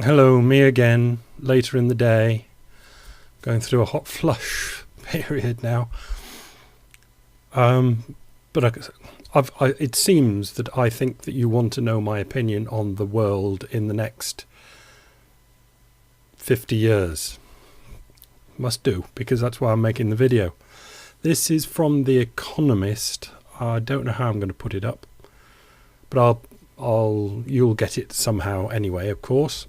Hello, me again, later in the day, going through a hot flush period now. But it seems that I think that you want to know my opinion on the world in the next 50 years. Must do, because that's why I'm making the video. This is from The Economist. I don't know how I'm going to put it up, but you'll get it somehow anyway, of course.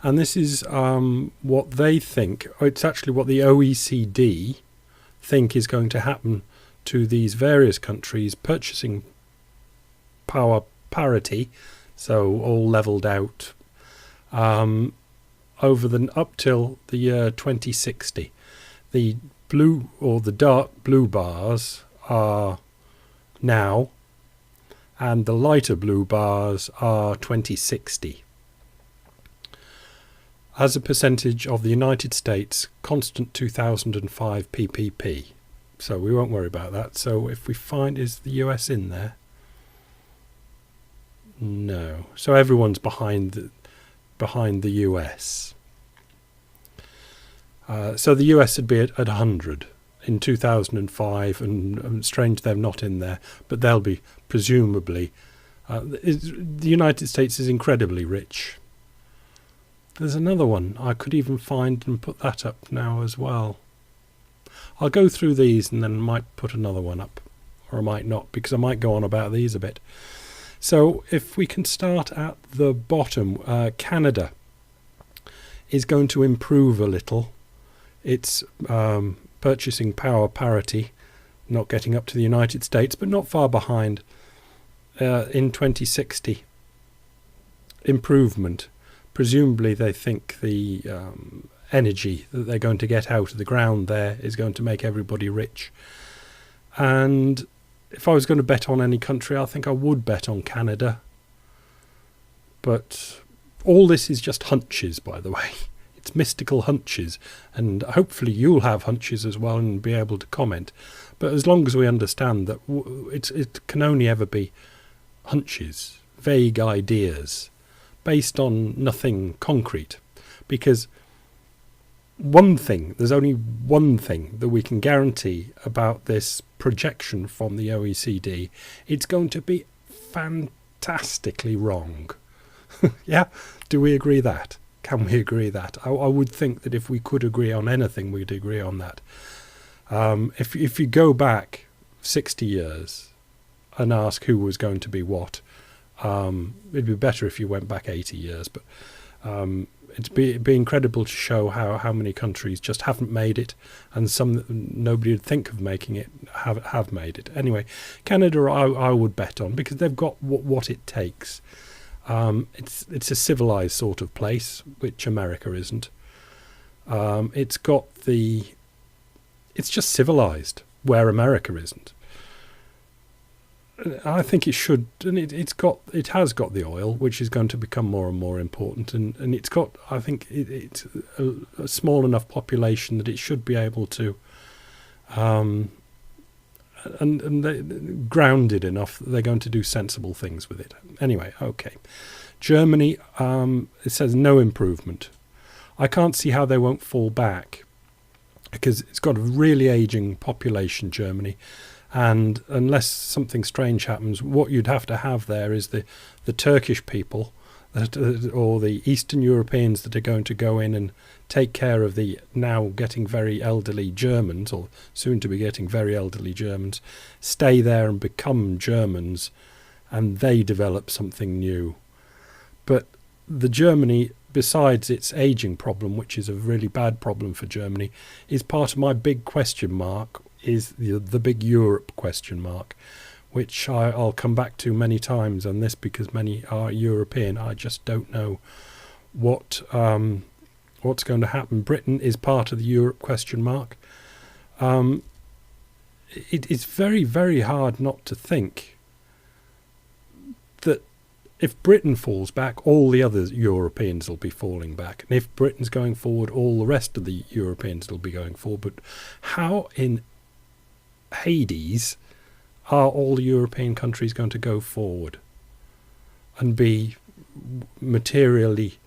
And this is what they think. It's actually what the OECD think is going to happen to these various countries' purchasing power parity, so all leveled out, up till the year 2060. The blue or the dark blue bars are now, and the lighter blue bars are 2060. As a percentage of the United States constant 2005 PPP. So we won't worry about that. So if we find, is the US in there? No. So everyone's behind the US. So the US would be at 100 in 2005, and strange they're not in there, but they'll be presumably. The United States is incredibly rich. There's another one I could even find and put that up now as well. I'll go through these and then I might put another one up, or I might not, because I might go on about these a bit. So if we can start at the bottom, Canada is going to improve a little. Its purchasing power parity, not getting up to the United States, but not far behind, in 2060. Improvement. Presumably they think the energy that they're going to get out of the ground there is going to make everybody rich. And if I was going to bet on any country, I think I would bet on Canada. But all this is just hunches, by the way. It's mystical hunches. And hopefully you'll have hunches as well and be able to comment. But as long as we understand that it can only ever be hunches, vague ideas, based on nothing concrete. Because there's only one thing that we can guarantee about this projection from the OECD. It's going to be fantastically wrong. Yeah? Do we agree that? Can we agree that? I would think that if we could agree on anything, we'd agree on that. If you go back 60 years and ask who was going to be what, it'd be better if you went back 80 years, but it'd be incredible to show how many countries just haven't made it, and some that nobody would think of making it have made it. Anyway, Canada I would bet on, because they've got what it takes. It's a civilized sort of place, which America isn't. It's just civilized, where America isn't. I think it should, and it has got the oil, which is going to become more and more important, and it's got, I think it's a small enough population that it should be able to, and they're grounded enough that they're going to do sensible things with it. Anyway, okay. Germany, it says no improvement. I can't see how they won't fall back, because it's got a really aging population, Germany. And unless something strange happens, what you'd have to have there is the Turkish people or the Eastern Europeans that are going to go in and take care of the now getting very elderly Germans, or soon to be getting very elderly Germans, stay there and become Germans, and they develop something new. But the Germany, besides its aging problem, which is a really bad problem for Germany, is part of my big question mark, is the big Europe question mark, which I'll come back to many times on this, because many are European. I just don't know what's going to happen. Britain is part of the Europe question mark. It is very, very hard not to think that if Britain falls back, all the other Europeans will be falling back. And if Britain's going forward, all the rest of the Europeans will be going forward. But how in Hades are all the European countries going to go forward and be materially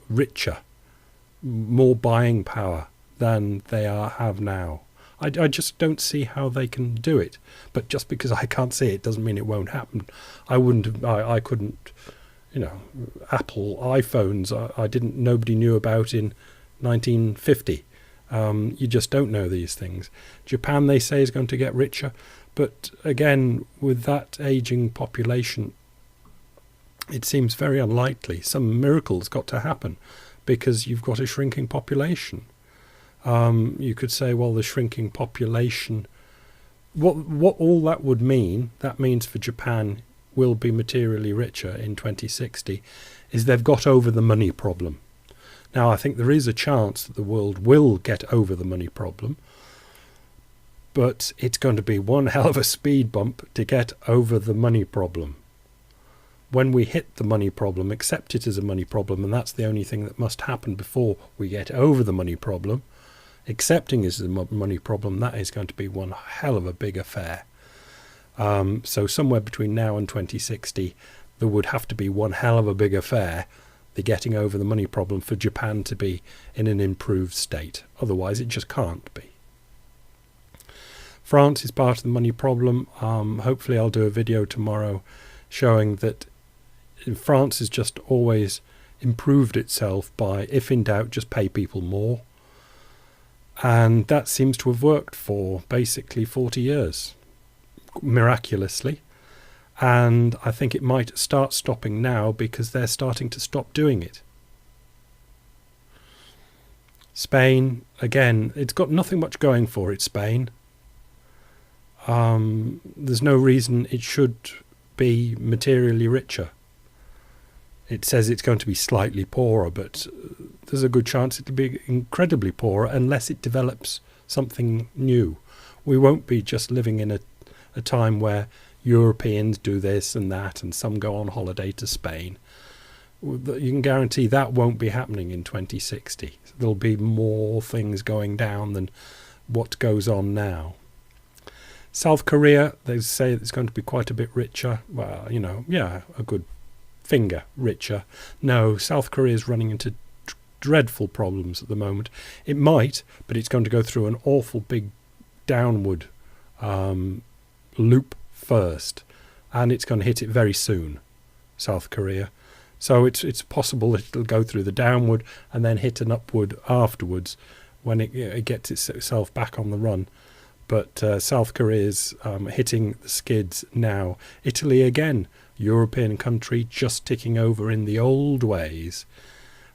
richer, more buying power than they have now. I just don't see how they can do it. But just because I can't see it doesn't mean it won't happen. I couldn't, Apple iPhones, nobody knew about in 1950. You just don't know these things. Japan, they say, is going to get richer. But again, with that aging population, it seems very unlikely. Some miracle's got to happen because you've got a shrinking population. You could say, well, the shrinking population, what all that would mean, that means for Japan will be materially richer in 2060, is they've got over the money problem. Now, I think there is a chance that the world will get over the money problem, but it's going to be one hell of a speed bump to get over the money problem. When we hit the money problem, accept it as a money problem, and that's the only thing that must happen before we get over the money problem. Accepting it as a money problem, that is going to be one hell of a big affair. So somewhere between now and 2060, there would have to be one hell of a big affair, the getting over the money problem, for Japan to be in an improved state. Otherwise, it just can't be. France is part of the money problem. Hopefully I'll do a video tomorrow showing that France has just always improved itself by, if in doubt, just pay people more. And that seems to have worked for basically 40 years, miraculously. And I think it might start stopping now because they're starting to stop doing it. Spain, again, it's got nothing much going for it, Spain. There's no reason it should be materially richer. It says it's going to be slightly poorer, but there's a good chance it'll be incredibly poorer unless it develops something new. We won't be just living in a time where Europeans do this and that and some go on holiday to Spain. You can guarantee that won't be happening in 2060. There'll be more things going down than what goes on now. South Korea, they say it's going to be quite a bit richer. Well, a good finger richer. No, South Korea is running into dreadful problems at the moment. It might, but it's going to go through an awful big downward loop first, and it's going to hit it very soon, South Korea. So it's possible that it'll go through the downward and then hit an upward afterwards when it gets itself back on the run. But South Korea is hitting the skids now. Italy again, European country, just ticking over in the old ways.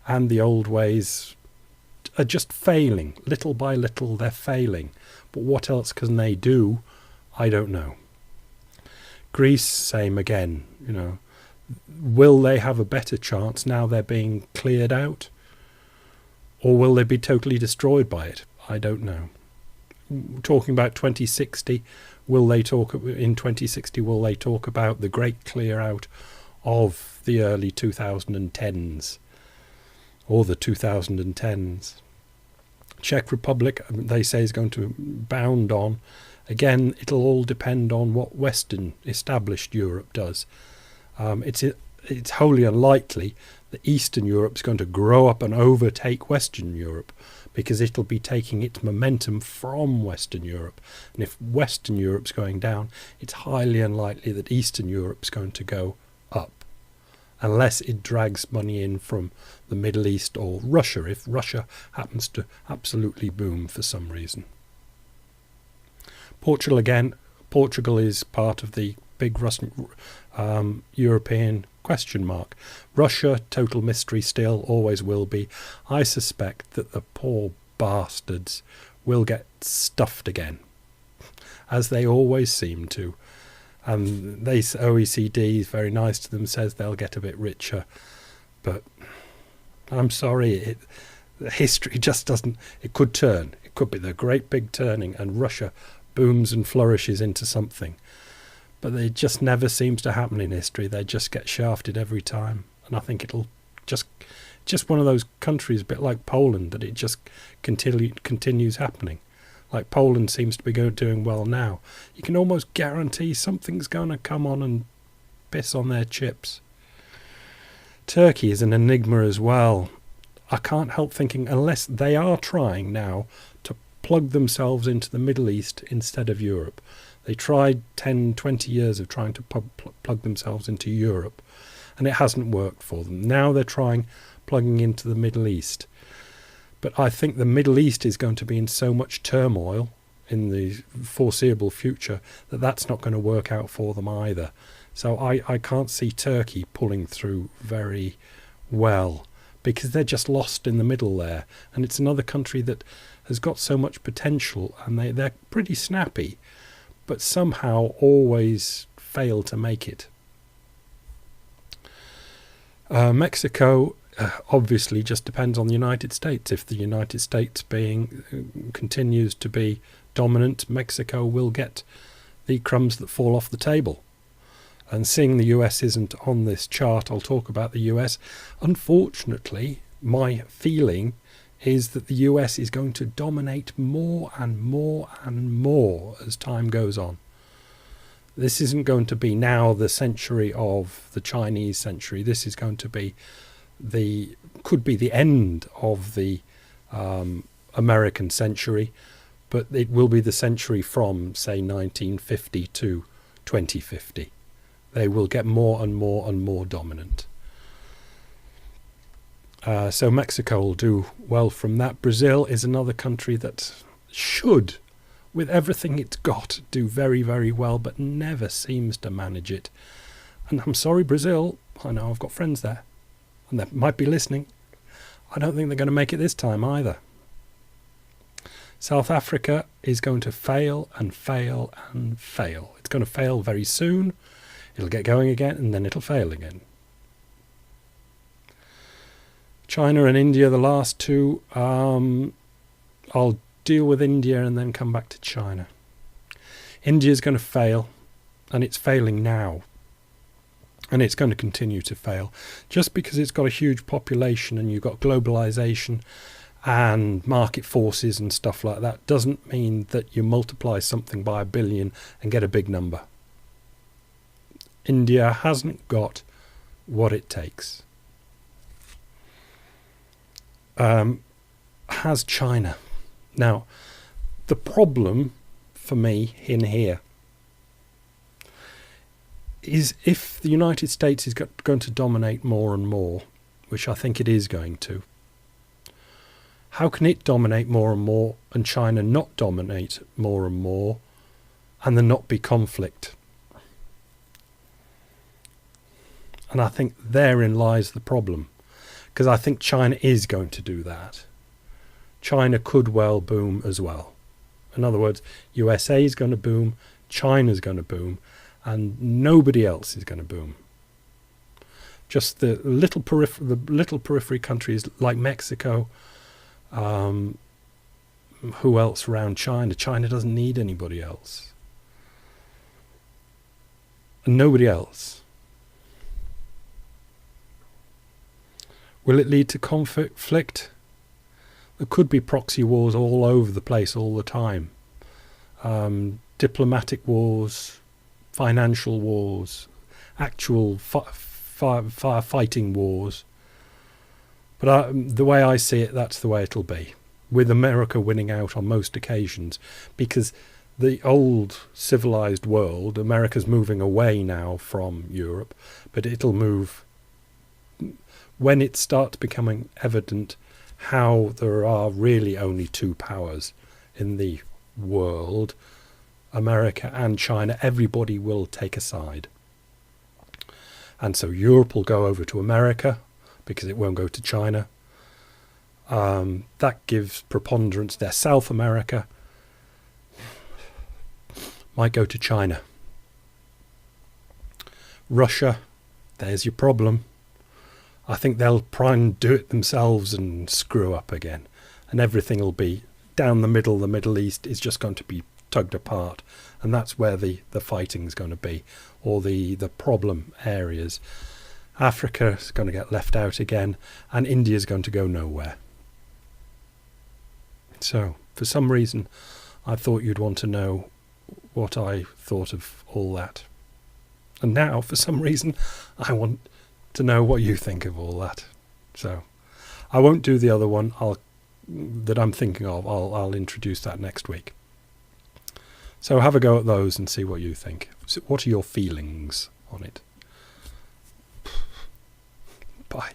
And the old ways are just failing. Little by little, they're failing. But what else can they do? I don't know. Greece, same again. Will they have a better chance now they're being cleared out? Or will they be totally destroyed by it? I don't know. Talking about 2060, will they talk about the great clear out of the early 2010s or the 2010s? Czech Republic, they say, is going to bound on. Again, it'll all depend on what Western established Europe does. It's wholly unlikely that Eastern Europe's going to grow up and overtake Western Europe, because it'll be taking its momentum from Western Europe. And if Western Europe's going down, it's highly unlikely that Eastern Europe's going to go up, unless it drags money in from the Middle East or Russia, if Russia happens to absolutely boom for some reason. Portugal again. Portugal is part of the big Russian, European question mark. Russia, total mystery still, always will be. I suspect that the poor bastards will get stuffed again, as they always seem to. And OECD is very nice to them, says they'll get a bit richer. But I'm sorry, history just doesn't... It could turn. It could be the great big turning, and Russia booms and flourishes into something. But it just never seems to happen in history. They just get shafted every time. And I think it'll just one of those countries, a bit like Poland, that it just continues happening. Like Poland seems to be doing well now. You can almost guarantee something's going to come on and piss on their chips. Turkey is an enigma as well. I can't help thinking, unless they are trying now to plug themselves into the Middle East instead of Europe. They tried 10, 20 years of trying to plug themselves into Europe, and it hasn't worked for them. Now they're trying plugging into the Middle East. But I think the Middle East is going to be in so much turmoil in the foreseeable future that that's not going to work out for them either. So I can't see Turkey pulling through very well, because they're just lost in the middle there. And it's another country that has got so much potential, and they're pretty snappy, but somehow always fail to make it. Mexico obviously just depends on the United States. If the United States continues to be dominant, Mexico will get the crumbs that fall off the table. And seeing the US isn't on this chart, I'll talk about the US. Unfortunately, my feeling is that the US is going to dominate more and more and more as time goes on. This isn't going to be now the century of the Chinese century. This is going to be could be the end of the American century, but it will be the century from, say, 1950 to 2050. They will get more and more and more dominant. So Mexico will do well from that. Brazil is another country that should, with everything it's got, do very, very well, but never seems to manage it. And I'm sorry, Brazil, I know I've got friends there, and they might be listening. I don't think they're going to make it this time either. South Africa is going to fail and fail and fail. It's going to fail very soon. It'll get going again, and then it'll fail again. China and India, the last two. I'll deal with India and then come back to China. India's going to fail, and it's failing now. And it's going to continue to fail. Just because it's got a huge population and you've got globalization and market forces and stuff like that doesn't mean that you multiply something by 1 billion and get a big number. India hasn't got what it takes. Has China. Now, the problem for me in here is if the United States is going to dominate more and more, which I think it is going to, how can it dominate more and more and China not dominate more and more and there not be conflict? And I think therein lies the problem, because I think China is going to do that. China could well boom as well. In other words, USA is going to boom, China's going to boom, and nobody else is going to boom. Just the little periphery countries like Mexico. Who else around China? China doesn't need anybody else. And nobody else. Will it lead to conflict? There could be proxy wars all over the place all the time. Diplomatic wars, financial wars, actual fighting wars. But the way I see it, that's the way it'll be, with America winning out on most occasions, because the old civilized world, America's moving away now from Europe, but it'll move when it starts becoming evident how there are really only two powers in the world, America and China. Everybody will take a side. And so Europe will go over to America because it won't go to China. That gives preponderance there. South America might go to China. Russia, there's your problem. I think they'll try and do it themselves and screw up again. And everything will be down the middle. The Middle East is just going to be tugged apart. And that's where the fighting is going to be, or the problem areas. Africa is going to get left out again, and India is going to go nowhere. So, for some reason, I thought you'd want to know what I thought of all that. And now, for some reason, I want to know what you think of all that. So I won't do the other one that I'm thinking of. I'll introduce that next week. So have a go at those and see what you think. So what are your feelings on it? Bye.